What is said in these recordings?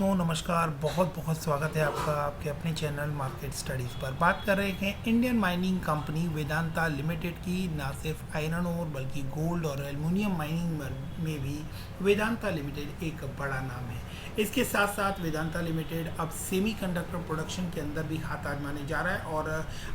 तो नमस्कार, बहुत बहुत स्वागत है आपका आपके अपने चैनल मार्केट स्टडीज़ पर। बात कर रहे हैं Indian mining company Vedanta limited की। ना सिर्फ आयरन ओर बल्कि गोल्ड और एल्युमिनियम माइनिंग में भी वेदांता लिमिटेड एक बड़ा नाम है। इसके साथ साथ वेदांता लिमिटेड अब सेमीकंडक्टर प्रोडक्शन के अंदर भी हाथ आजमाने जा रहा है और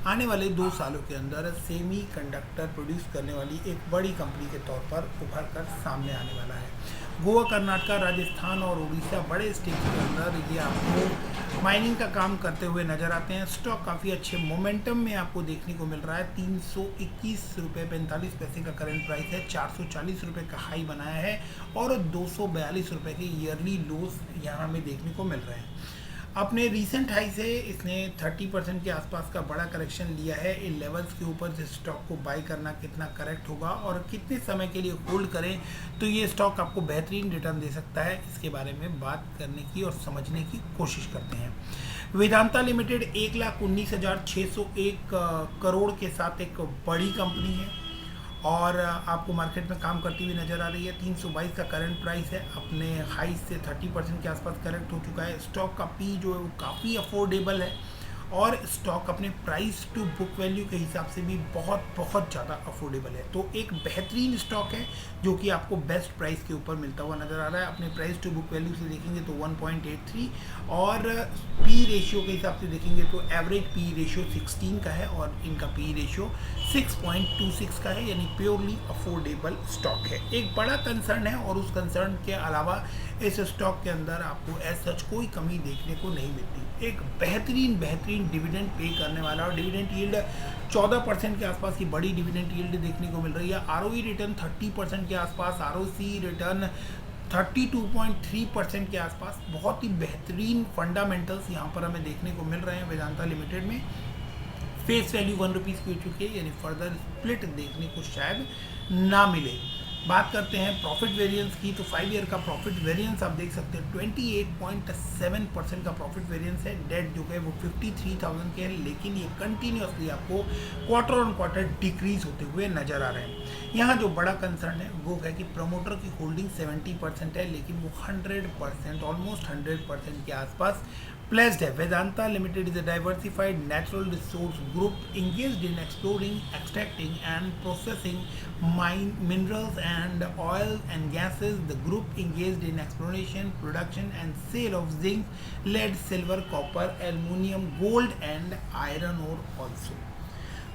आने वाले 2 सालों के अंदर सेमीकंडक्टर प्रोड्यूस करने वाली एक बड़ी कंपनी के तौर पर उभर कर सामने आने वाला है। गोवा, कर्नाटका, राजस्थान और उड़ीसा बड़े स्टेट के अंदर ये आपको माइनिंग का काम करते हुए नजर आते हैं। स्टॉक काफ़ी अच्छे मोमेंटम में आपको देखने को मिल रहा है। 321 रुपये 45 पैसे का करंट प्राइस है, 440 रुपये का हाई बनाया है और 242 रुपये के ईयरली लोस यहाँ हमें देखने को मिल रहे हैं। अपने रीसेंट हाई से इसने 30% के आसपास का बड़ा करेक्शन लिया है। इन लेवल्स के ऊपर से स्टॉक को बाय करना कितना करेक्ट होगा और कितने समय के लिए होल्ड करें तो ये स्टॉक आपको बेहतरीन रिटर्न दे सकता है, इसके बारे में बात करने की और समझने की कोशिश करते हैं। वेदांता लिमिटेड 1,19,601 करोड़ के साथ एक बड़ी कंपनी है और आपको मार्केट में काम करती हुई नज़र आ रही है। 322 का करंट प्राइस है, अपने हाई से 30% के आसपास करेक्ट हो चुका है। स्टॉक का पी जो है वो काफ़ी अफोर्डेबल है और स्टॉक अपने प्राइस टू बुक वैल्यू के हिसाब से भी बहुत बहुत ज़्यादा अफोर्डेबल है। तो एक बेहतरीन स्टॉक है जो कि आपको बेस्ट प्राइस के ऊपर मिलता हुआ नज़र आ रहा है। अपने प्राइस टू बुक वैल्यू से देखेंगे तो 1.83 और पी रेशियो के हिसाब से देखेंगे तो एवरेज पी रेशियो 16 का है और इनका पी रेशियो 6.26 का है, यानी प्योरली अफोर्डेबल स्टॉक है। एक बड़ा कंसर्न है और उस कंसर्न के अलावा इस स्टॉक के अंदर आपको एज सच कोई कमी देखने को नहीं मिलती। एक बेहतरीन डिविडेंड पे करने वाला और डिविडेंड यील्ड 14% के आसपास की बड़ी डिविडेंड यील्ड देखने को मिल रही है। आरओई रिटर्न 30% के आसपास, आरओसी रिटर्न 32.3% के आसपास। बहुत ही बेहतरीन फंडामेंटल्स यहाँ पर हमें देखने को मिल रहे हैं वेदांता लिमिटेड में। फेस वैल्यू 1 रुपीज़ की हो चुकी है, यानी फर्दर स्प्लिट देखने को शायद ना मिले। बात करते हैं प्रॉफिट वेरिएंस की, तो 5 ईयर का प्रॉफिट वेरिएंस आप देख सकते हैं 28.7% का प्रॉफिट वेरिएंस है। डेट जो है वो 53,000 के है, लेकिन ये कंटिन्यूसली आपको क्वार्टर ऑन क्वार्टर डिक्रीज होते हुए नजर आ रहे हैं। यहाँ जो बड़ा कंसर्न है वो है कि प्रमोटर की होल्डिंग 70% है, लेकिन वो 100% ऑलमोस्ट 100% के आसपास प्लेस्ड है। Vedanta limited is a diversified natural resource group engaged in exploring, extracting and processing minerals and oil and gases. The group engaged in exploration, production and sale of zinc, lead, silver, copper, aluminium, gold and iron ore also.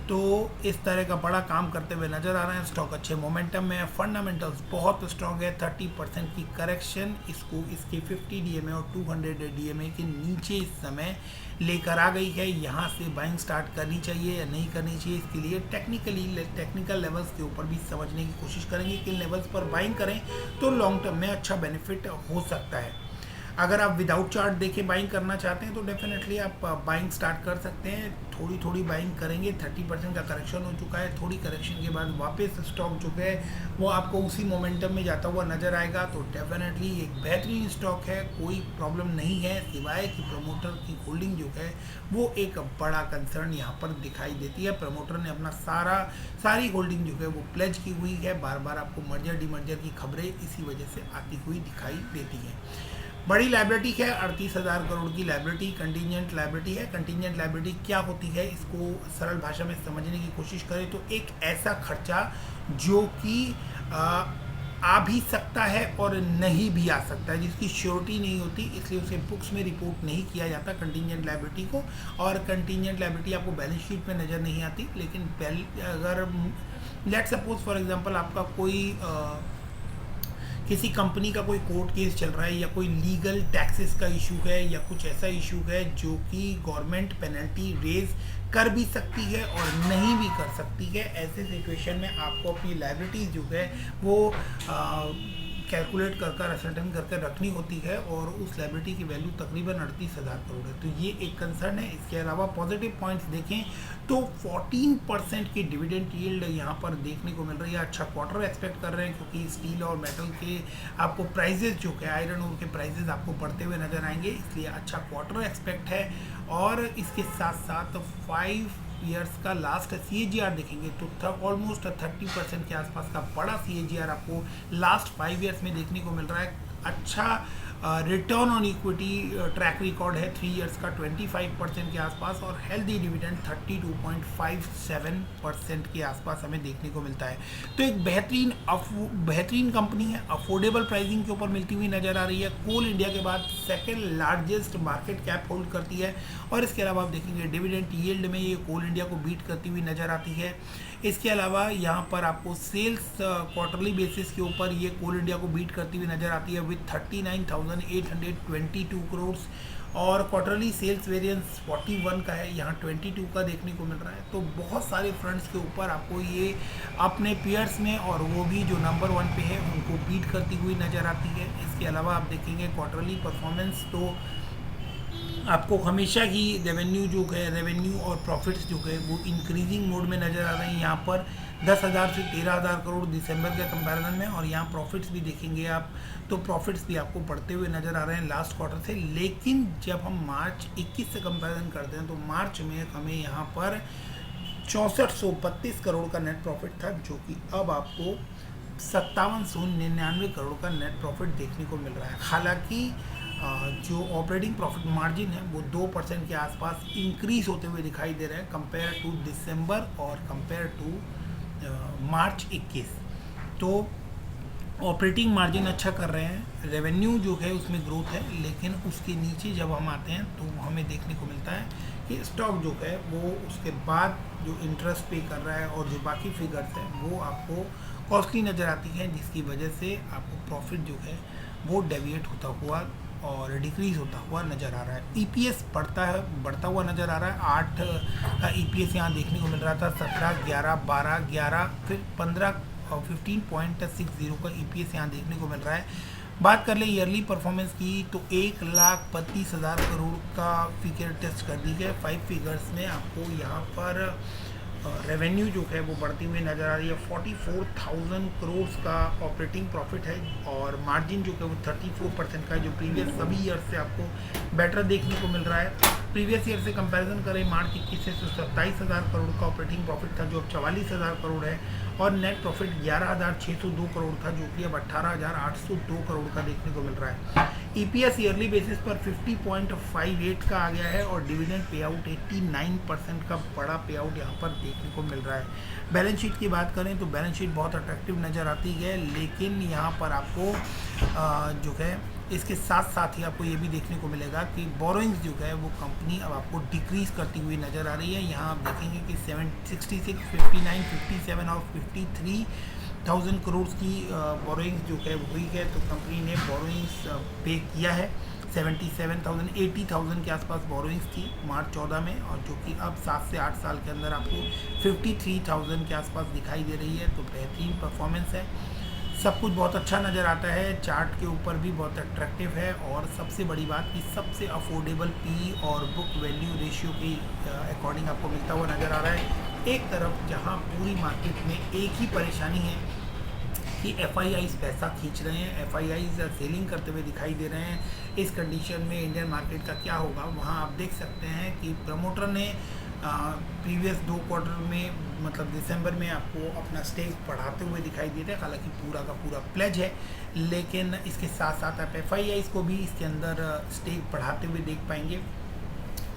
तो इस तरह का बड़ा काम करते हुए नज़र आ रहे हैं। स्टॉक अच्छे मोमेंटम में है, फंडामेंटल्स बहुत स्ट्रॉन्ग है। 30% की करेक्शन इसको इसके 50 डीएमए और 200 डीएमए के नीचे इस समय लेकर आ गई है। यहाँ से बाइंग स्टार्ट करनी चाहिए या नहीं करनी चाहिए, इसके लिए टेक्निकल लेवल्स के ऊपर भी समझने की कोशिश करेंगे। किन लेवल्स पर बाइंग करें तो लॉन्ग टर्म में अच्छा बेनिफिट हो सकता है। अगर आप विदाउट चार्ट देके बाइंग करना चाहते हैं तो डेफिनेटली आप बाइंग स्टार्ट कर सकते हैं। थोड़ी बाइंग करेंगे। 30% का करेक्शन हो चुका है, थोड़ी करेक्शन के बाद वापस स्टॉक जो है वो आपको उसी मोमेंटम में जाता हुआ नज़र आएगा। तो डेफिनेटली एक बेहतरीन स्टॉक है, कोई प्रॉब्लम नहीं है, सिवाय कि प्रमोटर की होल्डिंग जो है वो एक बड़ा कंसर्न यहाँ पर दिखाई देती है। प्रमोटर ने अपना सारी होल्डिंग जो है वो प्लेज की हुई है। बार बार आपको मर्जर डीमर्जर की खबरें इसी वजह से आती हुई दिखाई देती हैं। बड़ी लाइबिलिटी है, 38,000 करोड़ की लाइबिलिटी कंटीजेंट लाइबिलिटी है। कंटीजेंट लाइबिलिटी क्या होती है, इसको सरल भाषा में समझने की कोशिश करें तो एक ऐसा खर्चा जो कि आ भी सकता है और नहीं भी आ सकता है, जिसकी श्योरिटी नहीं होती, इसलिए उसे बुक्स में रिपोर्ट नहीं किया जाता कंटीजेंट लाइबिलिटी को। और कंटीजेंट लाइबिलिटी आपको बैलेंस शीट में नज़र नहीं आती, लेकिन अगर लेट सपोज फॉर एग्जांपल आपका कोई किसी कंपनी का कोई कोर्ट केस चल रहा है या कोई लीगल टैक्सेस का इशू है या कुछ ऐसा इशू है जो कि गवर्नमेंट पेनल्टी रेज कर भी सकती है और नहीं भी कर सकती है, ऐसे सिचुएशन में आपको अपनी लायबिलिटीज जो है वो कैलकुलेट कर असर्टेन करके रखनी होती है और उस लायबिलिटी की वैल्यू तकरीबन 38,000 करोड़ है। तो ये एक कंसर्न है। इसके अलावा पॉजिटिव पॉइंट्स देखें तो 14% की डिविडेंड यील्ड यहाँ पर देखने को मिल रही है। अच्छा क्वार्टर एक्सपेक्ट कर रहे हैं क्योंकि स्टील और मेटल के आपको प्राइजेस जो है आयरन ओर के प्राइजेस आपको बढ़ते हुए नजर आएंगे, इसलिए अच्छा क्वार्टर एक्सपेक्ट है। और इसके साथ साथ 5 ईयर्स का लास्ट CAGR देखेंगे तो ऑलमोस्ट 30% के आसपास का बड़ा CAGR आपको लास्ट 5 ईयर्स में देखने को मिल रहा है। अच्छा return on equity track record है 3 इयर्स का 25% के आसपास, और हेल्दी डिविडेंड 32.57% के आसपास हमें देखने को मिलता है। तो एक बेहतरीन कंपनी है, अफोर्डेबल प्राइसिंग के ऊपर मिलती हुई नजर आ रही है। कोल इंडिया के बाद second largest market cap hold करती है, और इसके अलावा आप देखेंगे डिविडेंड यील्ड में ये कोल इंडिया को बीट करती हुई नजर आती है। इसके अलावा यहाँ पर आपको सेल्स क्वार्टरली बेसिस के ऊपर ये कोल इंडिया को बीट करती हुई नजर आती है विद 39,822 करोड़, और क्वार्टरली सेल्स वेरिएंस 41 का है, यहाँ 22 का देखने को मिल रहा है। तो बहुत सारे फ्रंट्स के ऊपर आपको ये अपने पीयर्स में, और वो भी जो नंबर 1 पे है, उनको बीट करती हुई नज़र आती है। इसके अलावा आप देखेंगे क्वार्टरली परफॉर्मेंस, तो आपको हमेशा ही रेवेन्यू और प्रॉफिट्स जो है वो इंक्रीजिंग मोड में नज़र आ रहे हैं। यहाँ पर 10,000 से 13,000 करोड़ दिसंबर के कंपैरिजन में, और यहाँ प्रॉफिट्स भी देखेंगे आप, तो प्रॉफिट्स भी आपको बढ़ते हुए नज़र आ रहे हैं लास्ट क्वार्टर से। लेकिन जब हम मार्च 21 से कंपैरिजन करते हैं तो मार्च में हमें यहाँ पर 6432 करोड़ का नेट प्रॉफिट था, जो कि अब आपको 5799 करोड़ का नेट प्रॉफिट देखने को मिल रहा है। हालांकि जो ऑपरेटिंग प्रॉफिट मार्जिन है वो 2% के आसपास इंक्रीज होते हुए दिखाई दे रहे हैं कंपेयर टू दिसंबर और कंपेयर टू मार्च 21। तो ऑपरेटिंग मार्जिन अच्छा कर रहे हैं, रेवेन्यू जो है उसमें ग्रोथ है, लेकिन उसके नीचे जब हम आते हैं तो हमें देखने को मिलता है कि स्टॉक जो है वो उसके बाद जो इंटरेस्ट पे कर रहा है और जो बाकी फिगर्स हैं वो आपको कॉस्टली नज़र आती हैं, जिसकी वजह से आपको प्रॉफिट जो है वो डेविएट होता हुआ और डिक्रीज होता हुआ नज़र आ रहा है। ईपीएस बढ़ता हुआ नज़र आ रहा है। 8 का ईपीएस यहाँ देखने को मिल रहा था, 17, 11, 12, 11, फिर 15 और 15.60 का ईपीएस यहाँ देखने को मिल रहा है। बात कर ले ईयरली परफॉर्मेंस की, तो 1,32,000 करोड़ का फिगर टेस्ट कर दी है। 5 फिगर्स में आपको यहाँ पर रेवेन्यू जो है वो बढ़ती हुई नज़र आ रही है। 44,000 करोड़ का ऑपरेटिंग प्रॉफिट है, और मार्जिन जो है वो 34% का है, जो प्रीवियस सभी ईयर से आपको बेटर देखने को मिल रहा है। प्रीवियस ईयर से कंपैरिजन करें मार्च 21 से, तो 27,000 करोड़ का ऑपरेटिंग प्रॉफिट था, जो अब 44,000 करोड़ है, और नेट प्रॉफिट 11,602 करोड़ था, जो कि अब 18,802 करोड़ का देखने को मिल रहा है। ईपीएस ईयरली बेसिस पर 50.58 का आ गया है, और डिविडेंड पे आउट 89% का बड़ा पे आउट यहाँ पर देखने को मिल रहा है। बैलेंस शीट की बात करें तो बैलेंस शीट बहुत अट्रैक्टिव नज़र आती है, लेकिन यहाँ पर आपको जो है इसके साथ साथ ही आपको ये भी देखने को मिलेगा कि बोरोइंग्स जो है वो कंपनी अब आपको डिक्रीज़ करती हुई नज़र आ रही है। यहाँ आप देखेंगे कि 66, 59, 57 और 53,000 करोड़ की बोरोइंग्स जो है हुई है। तो कंपनी ने बोरोइंग्स पे किया है 77,000, 80,000 के आसपास बोरोइंग्स थी मार्च 14 में, और जो कि अब 7 से 8 साल के अंदर आपको 53,000 के आसपास दिखाई दे रही है। तो बेहतरीन परफॉर्मेंस है, सब कुछ बहुत अच्छा नज़र आता है, चार्ट के ऊपर भी बहुत अट्रैक्टिव है, और सबसे बड़ी बात कि सबसे अफोर्डेबल पी और बुक वैल्यू रेशियो के अकॉर्डिंग आपको मिलता हुआ नज़र आ रहा है। एक तरफ जहां पूरी मार्केट में एक ही परेशानी है कि एफआईआईज पैसा खींच रहे हैं, एफआईआईज सेलिंग करते हुए दिखाई दे रहे हैं। इस कंडीशन में इंडियन मार्केट का क्या होगा, वहाँ आप देख सकते हैं कि प्रमोटर ने प्रीवियस 2 क्वार्टर में, मतलब दिसंबर में, आपको अपना स्टेक बढ़ाते हुए दिखाई दिए थे। हालांकि पूरा का पूरा प्लेज है, लेकिन इसके साथ साथ आप एफआईआईज को भी इसके अंदर स्टेक बढ़ाते हुए देख पाएंगे,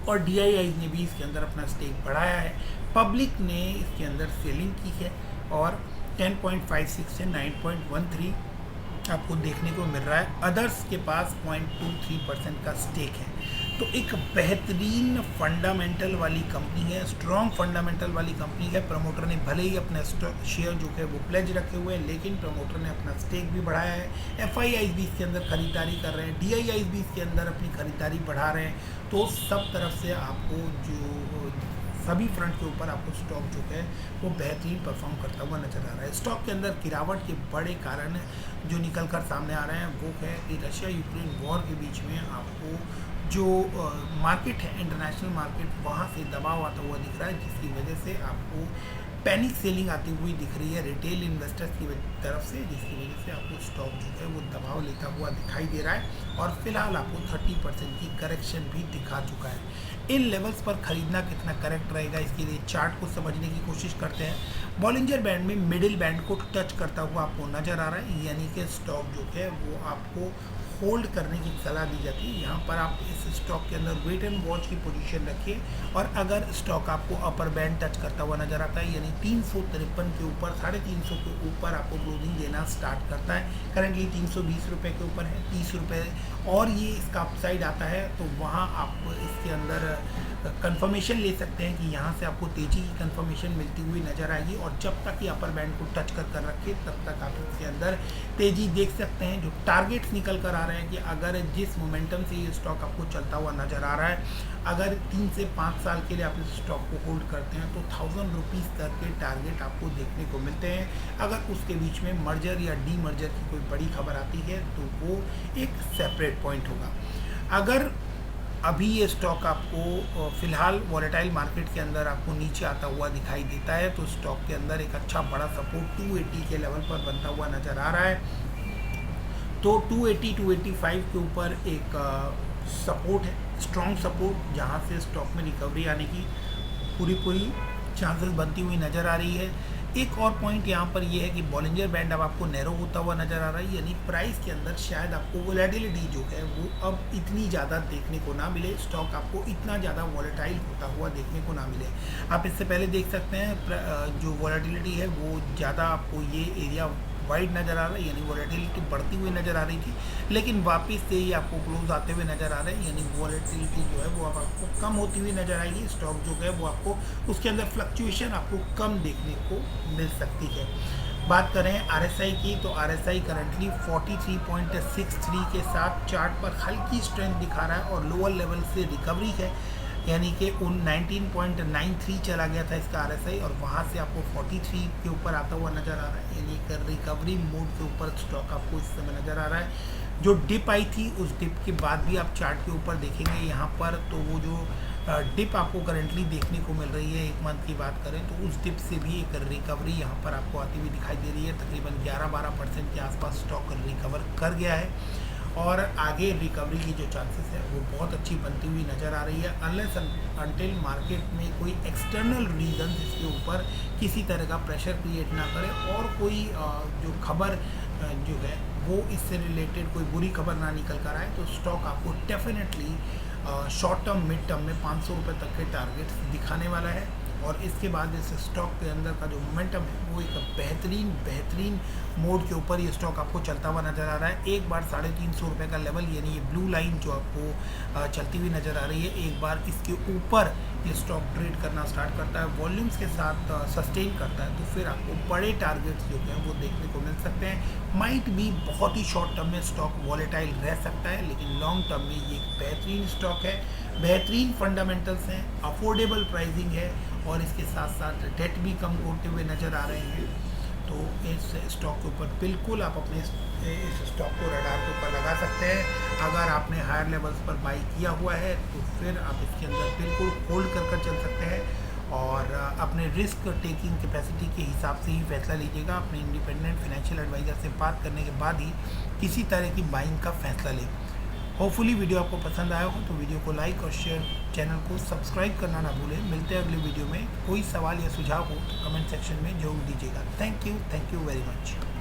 और डीआईआईज ने भी इसके अंदर अपना स्टेक बढ़ाया है। पब्लिक ने इसके अंदर सेलिंग की है, और 10.56 से 9.13 आपको देखने को मिल रहा है। अदर्स के पास 0.23% का स्टेक है। तो एक बेहतरीन फंडामेंटल वाली कंपनी है, स्ट्रॉन्ग फंडामेंटल वाली कंपनी है। प्रमोटर ने भले ही अपना शेयर जो है वो प्लेज रखे हुए हैं, लेकिन प्रमोटर ने अपना स्टेक भी बढ़ाया है। एफआईआईज भी इसके अंदर खरीदारी कर रहे हैं, डीआईआईज भी इसके अंदर अपनी खरीदारी बढ़ा रहे हैं। तो सब तरफ से आपको जो सभी फ्रंट के ऊपर आपको स्टॉक जो है वो बेहतरीन परफॉर्म करता हुआ नजर आ रहा है। स्टॉक के अंदर गिरावट के बड़े कारण जो निकल कर सामने आ रहे हैं वो है कि रशिया यूक्रेन वॉर के बीच में आपको जो मार्केट है, इंटरनेशनल मार्केट, वहाँ से दबाव आता हुआ दिख रहा है, जिसकी वजह से आपको पैनिक सेलिंग आती हुई दिख रही है रिटेल इन्वेस्टर्स की तरफ से, जिसकी वजह से आपको स्टॉक जो है वो दबाव लेता हुआ दिखाई दे रहा है, और फिलहाल आपको 30% की करेक्शन भी दिखा चुका है। इन लेवल्स पर खरीदना कितना करेक्ट रहेगा, इसके लिए चार्ट को समझने की कोशिश करते हैं। बॉलिंजर बैंड में मिडिल बैंड को टच करता हुआ आपको नज़र आ रहा है, यानी कि स्टॉक जो है वो आपको होल्ड करने की सलाह दी जाती है। यहाँ पर आप इस स्टॉक के अंदर वेट एंड वॉच की पोजीशन रखिए, और अगर स्टॉक आपको अपर बैंड टच करता हुआ नजर आता है, यानी 353 के ऊपर, 350 के ऊपर आपको क्लोजिंग देना स्टार्ट करता है, करंटली 320 रुपये के ऊपर है, 30 रुपये और ये इसका अपसाइड आता है, तो वहाँ आप इसके अंदर कंफर्मेशन ले सकते हैं कि यहाँ से आपको तेज़ी की कंफर्मेशन मिलती हुई नज़र आएगी, और जब तक ये अपर बैंड को टच कर रखे तब तक आप इसके अंदर तेज़ी देख सकते हैं। जो टारगेट्स निकल कर आ रहे हैं कि अगर जिस मोमेंटम से ये स्टॉक आपको चलता हुआ नज़र आ रहा है, अगर 3 से 5 साल के लिए आप इस स्टॉक को होल्ड करते हैं तो 1000 रुपीज़ तक के टारगेट आपको देखने को मिलते हैं। अगर उसके बीच में मर्जर या डी मर्जर की कोई बड़ी खबर आती है तो वो एक सेपरेट पॉइंट होगा। अगर अभी ये स्टॉक आपको फ़िलहाल वॉलेटाइल मार्केट के अंदर आपको नीचे आता हुआ दिखाई देता है, तो स्टॉक के अंदर एक अच्छा बड़ा सपोर्ट 280 के लेवल पर बनता हुआ नज़र आ रहा है। तो 280 285 के ऊपर एक सपोर्ट है, स्ट्रॉन्ग सपोर्ट, जहां से स्टॉक में रिकवरी आने की पूरी चांसेस बनती हुई नज़र आ रही है। एक और पॉइंट यहाँ पर ये है कि बॉलिंजर बैंड अब आपको नैरो होता हुआ नज़र आ रहा है, यानी प्राइस के अंदर शायद आपको वोलेटिलिटी जो है वो अब इतनी ज़्यादा देखने को ना मिले, स्टॉक आपको इतना ज़्यादा वॉलेटाइल होता हुआ देखने को ना मिले। आप इससे पहले देख सकते हैं जो वॉलेटिलिटी है वो ज़्यादा आपको ये एरिया वाइड नज़र आ रहा है, यानी वॉलेटिलिटी बढ़ती हुई नज़र आ रही थी, लेकिन वापस से ही आपको क्लोज आते हुए नज़र आ रहे हैं, यानी वॉलेटिलिटी जो है वो अब आपको कम होती हुई नज़र आएगी। स्टॉक जो है वो आपको उसके अंदर फ्लक्चुएशन आपको कम देखने को मिल सकती है। बात करें RSI की, तो RSI करंटली 43.63 के साथ चार्ट पर हल्की स्ट्रेंथ दिखा रहा है और लोअर लेवल से रिकवरी है, यानी कि उन 19.93 चला गया था इसका RSI, और वहाँ से आपको 43 के ऊपर आता हुआ नज़र आ रहा है, यानी कि रिकवरी मोड के ऊपर स्टॉक आपको इस समय नज़र आ रहा है। जो डिप आई थी उस डिप के बाद भी आप चार्ट के ऊपर देखेंगे यहाँ पर, तो वो जो डिप आपको करंटली देखने को मिल रही है, एक मंथ की बात करें तो उस डिप से भी एक रिकवरी यहाँ पर आपको आती हुई दिखाई दे रही है। तकरीबन 11-12% के आसपास स्टॉक रिकवर कर गया है, और आगे रिकवरी की जो चांसेस है वो बहुत अच्छी बनती हुई नज़र आ रही है, अनलेस अनटिल मार्केट में कोई एक्सटर्नल रीज़न इसके ऊपर किसी तरह का प्रेशर क्रिएट ना करे, और कोई जो खबर जो है वो इससे रिलेटेड कोई बुरी खबर ना निकल कर आए, तो स्टॉक आपको definitely short term mid term में 500 रुपये तक के टारगेट्स दिखाने वाला है। और इसके बाद इस स्टॉक के अंदर का जो मोमेंटम है वो एक बेहतरीन मोड के ऊपर ये स्टॉक आपको चलता हुआ नज़र आ रहा है। एक बार 350 रुपये का लेवल, यानी ये ब्लू लाइन जो आपको चलती हुई नज़र आ रही है, एक बार इसके ऊपर ये स्टॉक ट्रेड करना स्टार्ट करता है, वॉल्यूम्स के साथ सस्टेन करता है, तो फिर आपको बड़े टारगेट्स जो हैं वो देखने को मिल सकते हैं। माइट भी बहुत ही शॉर्ट टर्म में स्टॉक वॉलेटाइल रह सकता है, लेकिन लॉन्ग टर्म में ये एक बेहतरीन स्टॉक है, बेहतरीन फंडामेंटल्स हैं, अफोर्डेबल प्राइसिंग है, और इसके साथ साथ डेट भी कम होते हुए नज़र आ रहे हैं। तो इस स्टॉक के ऊपर बिल्कुल आप अपने इस स्टॉक को रडार के ऊपर लगा सकते हैं। अगर आपने हायर लेवल्स पर बाई किया हुआ है तो फिर आप इसके अंदर बिल्कुल होल्ड कर चल सकते हैं, और अपने रिस्क टेकिंग कैपेसिटी के हिसाब से ही फैसला लीजिएगा। अपने इंडिपेंडेंट फाइनेंशियल एडवाइज़र से बात करने के बाद ही किसी तरह की बाइंग का फैसला लें। होपफुली वीडियो आपको पसंद आया हो तो वीडियो को लाइक और शेयर, चैनल को सब्सक्राइब करना ना भूलें। मिलते हैं अगले वीडियो में। कोई सवाल या सुझाव हो तो कमेंट सेक्शन में जरूर दीजिएगा। Thank you very much.